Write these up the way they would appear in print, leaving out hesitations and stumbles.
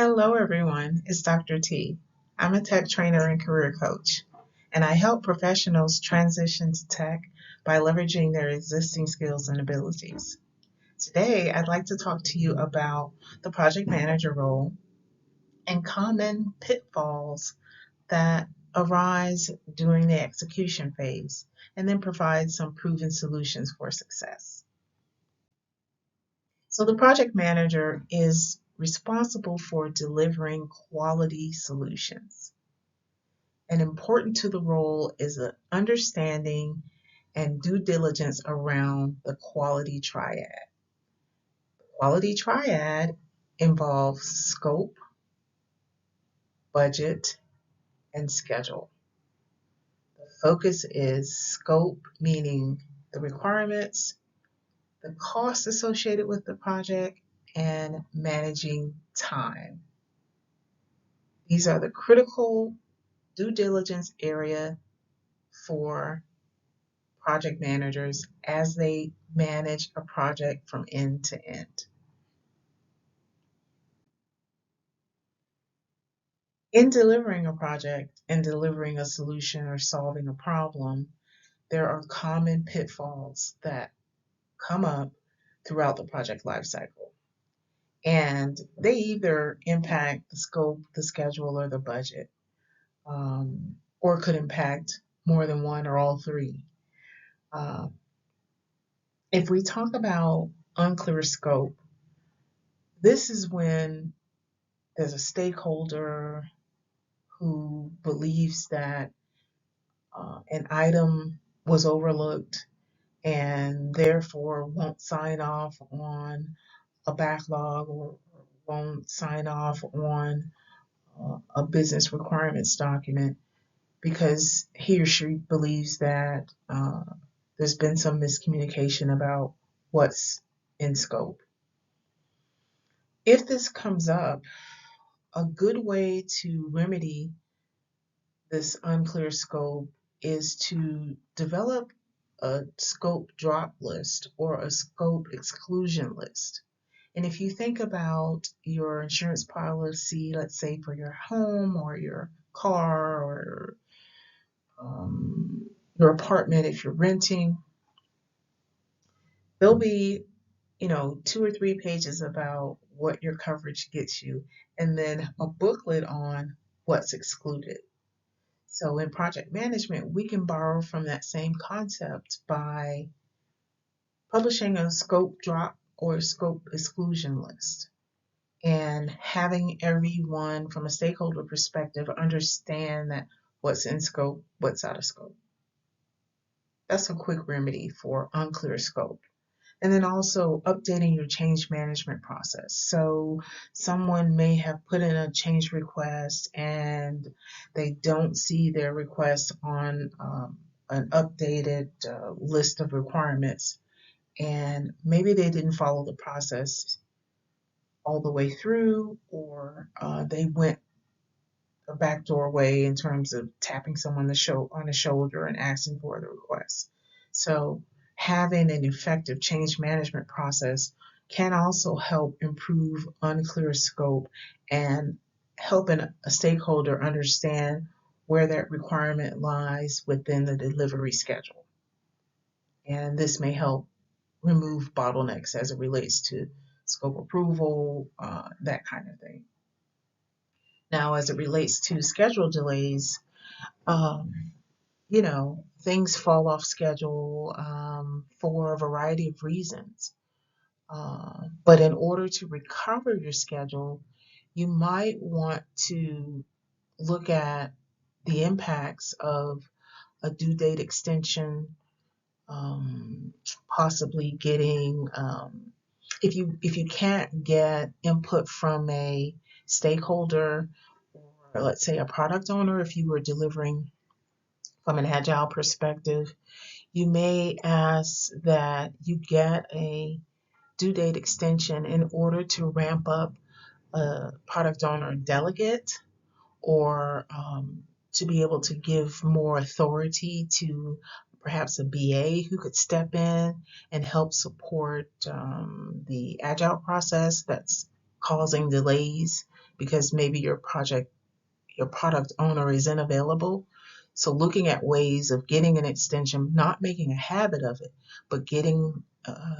Hello, everyone. It's Dr. T. I'm a tech trainer and career coach, and I help professionals transition to tech by leveraging their existing skills and abilities. Today, I'd like to talk to you about the project manager role and common pitfalls that arise during the execution phase, and then provide some proven solutions for success. So, the project manager is responsible for delivering quality solutions. And important to the role is an understanding and due diligence around the quality triad. Quality triad involves scope, budget, and schedule. The focus is scope, meaning the requirements, the costs associated with the project, and managing time. These are the critical due diligence area for project managers as they manage a project from end to end. In delivering a project and delivering a solution or solving a problem, there are common pitfalls that come up throughout the project lifecycle. And they either impact the scope, the schedule, or the budget, or could impact more than one or all three. Uh, if we talk about unclear scope, this is when there's a stakeholder who believes that an item was overlooked and therefore won't sign off on a backlog or won't sign off on a business requirements document because he or she believes that there's been some miscommunication about what's in scope. If this comes up, a good way to remedy this unclear scope is to develop a scope drop list or a scope exclusion list. And if you think about your insurance policy, let's say for your home or your car or your apartment, if you're renting, there'll be, 2 or 3 pages about what your coverage gets you, and then a booklet on what's excluded. So in project management, we can borrow from that same concept by publishing a scope drop or scope exclusion list and having everyone from a stakeholder perspective understand that what's in scope, what's out of scope. That's a quick remedy for unclear scope. And then also updating your change management process. So someone may have put in a change request and they don't see their request on an updated list of requirements. And maybe they didn't follow the process all the way through, or they went a backdoor way in terms of tapping someone on the shoulder and asking for the request. So having an effective change management process can also help improve unclear scope and helping a stakeholder understand where that requirement lies within the delivery schedule. And this may help remove bottlenecks as it relates to scope approval, that kind of thing. Now, as it relates to schedule delays, um, things fall off schedule for a variety of reasons. But in order to recover your schedule, you might want to look at the impacts of a due date extension, possibly getting if you can't get input from a stakeholder or let's say a product owner, if you were delivering from an agile perspective, you may ask that you get a due date extension in order to ramp up a product owner delegate or to be able to give more authority to perhaps a BA who could step in and help support the agile process that's causing delays because maybe your product owner isn't available. So looking at ways of getting an extension, not making a habit of it, but getting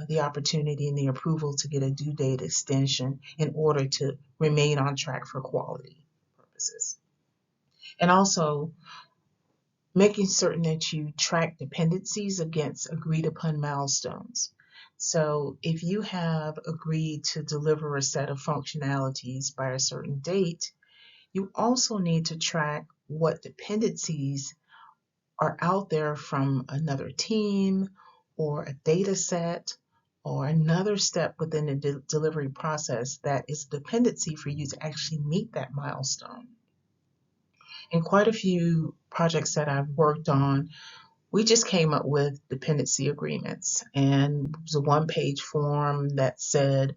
the opportunity and the approval to get a due date extension in order to remain on track for quality purposes. And also making certain that you track dependencies against agreed upon milestones. So if you have agreed to deliver a set of functionalities by a certain date, you also need to track what dependencies are out there from another team or a data set or another step within the delivery process that is a dependency for you to actually meet that milestone. In quite a few projects that I've worked on, we just came up with dependency agreements, and it was a one-page form that said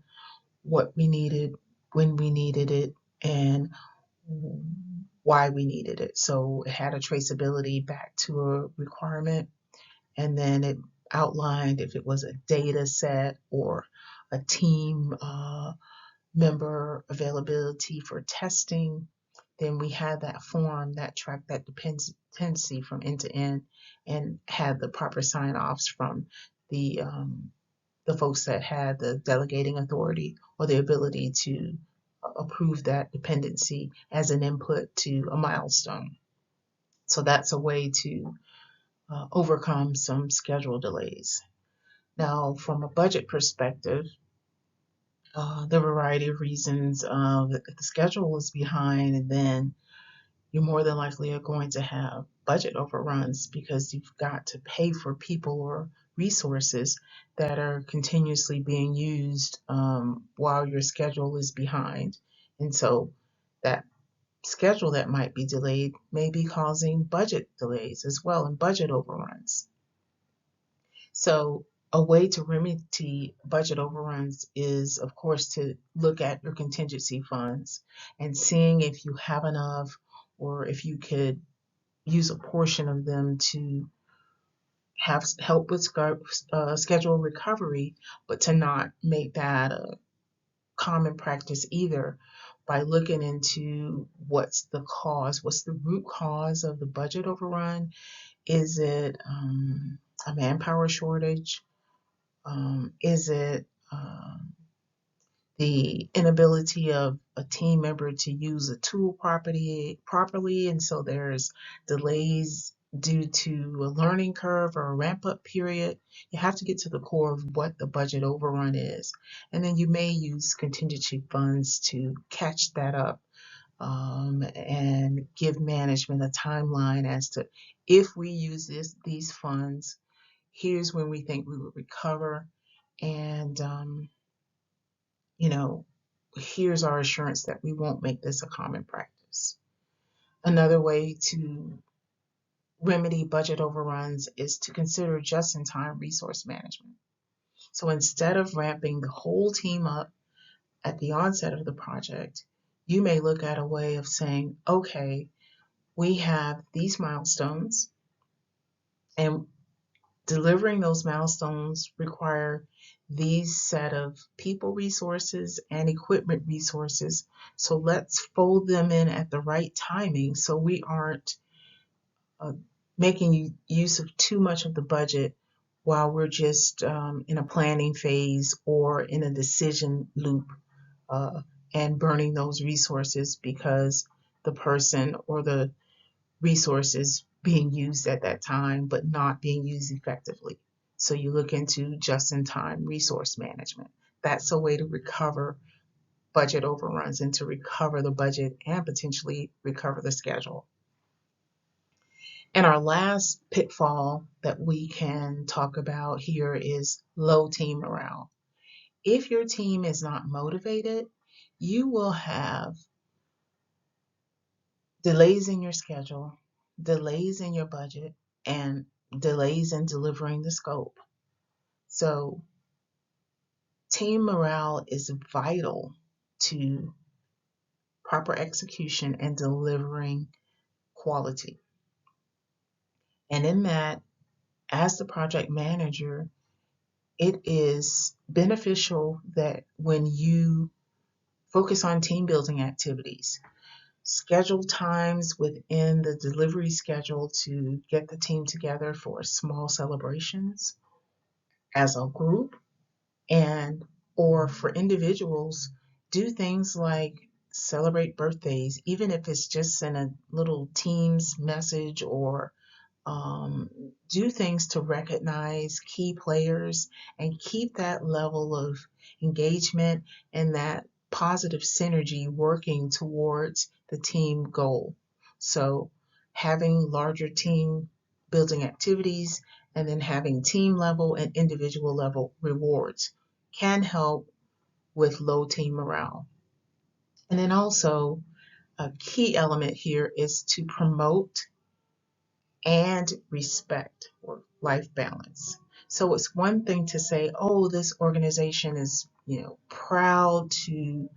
what we needed, when we needed it, and why we needed it. So it had a traceability back to a requirement, and then it outlined if it was a data set or a team member availability for testing. Then we had that form that tracked that dependency from end to end and had the proper sign-offs from the folks that had the delegating authority or the ability to approve that dependency as an input to a milestone. So that's a way to overcome some schedule delays. Now, from a budget perspective, the variety of reasons if the schedule is behind, and then you more than likely are going to have budget overruns because you've got to pay for people or resources that are continuously being used while your schedule is behind. And so that schedule that might be delayed may be causing budget delays as well and budget overruns. So a way to remedy budget overruns is, of course, to look at your contingency funds and seeing if you have enough or if you could use a portion of them to have help with schedule recovery, but to not make that a common practice either, by looking into what's the cause, what's the root cause of the budget overrun. Is it a manpower shortage? Is it the inability of a team member to use a tool properly, and so there's delays due to a learning curve or a ramp up period? You have to get to the core of what the budget overrun is, and then you may use contingency funds to catch that up and give management a timeline as to, if we use these funds, here's when we think we will recover, and here's our assurance that we won't make this a common practice. Another way to remedy budget overruns is to consider just-in-time resource management. So instead of ramping the whole team up at the onset of the project, you may look at a way of saying, okay, we have these milestones, and delivering those milestones require these set of people resources and equipment resources. So let's fold them in at the right timing so we aren't making use of too much of the budget while we're just in a planning phase or in a decision loop, and burning those resources because the person or the resources being used at that time but not being used effectively. So you look into just-in-time resource management. That's a way to recover budget overruns and to recover the budget and potentially recover the schedule. And our last pitfall that we can talk about here is low team morale. If your team is not motivated, you will have delays in your schedule, delays in your budget, and delays in delivering the scope. So team morale is vital to proper execution and delivering quality. And in that, as the project manager, it is beneficial that when you Focus on team building activities. Schedule times within the delivery schedule to get the team together for small celebrations as a group, and or for individuals, do things like celebrate birthdays, even if it's just in a little Teams message, or um, do things to recognize key players and keep that level of engagement and that positive synergy working towards the team goal. So, having larger team building activities and then having team level and individual level rewards can help with low team morale. And then also, a key element here is to promote and respect work-life balance. So it's one thing to say, oh, this organization is, proud to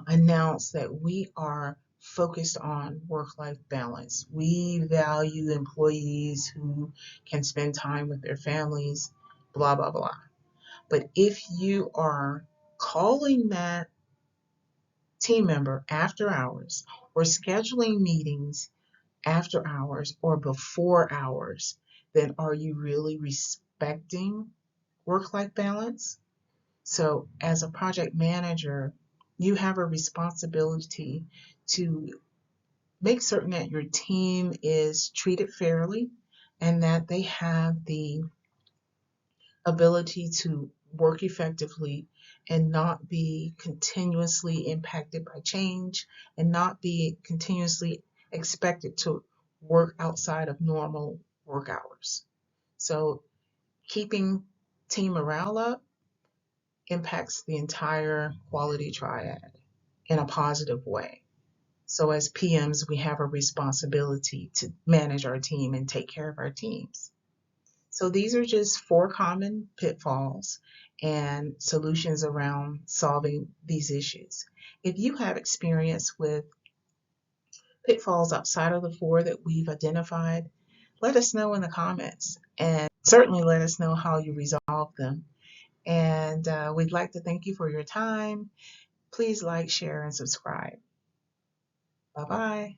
announce that we are focused on work-life balance. We value employees who can spend time with their families, blah, blah, blah. But if you are calling that team member after hours or scheduling meetings after hours or before hours, then are you really respecting work-life balance? So as a project manager, you have a responsibility to make certain that your team is treated fairly and that they have the ability to work effectively and not be continuously impacted by change and not be continuously expected to work outside of normal work hours. So keeping team morale up impacts the entire quality triad in a positive way. So as PMs, we have a responsibility to manage our team and take care of our teams. So these are just 4 common pitfalls and solutions around solving these issues. If you have experience with pitfalls outside of the 4 that we've identified, let us know in the comments, and certainly let us know how you resolve them. And we'd like to thank you for your time. Please like, share, and subscribe. Bye-bye.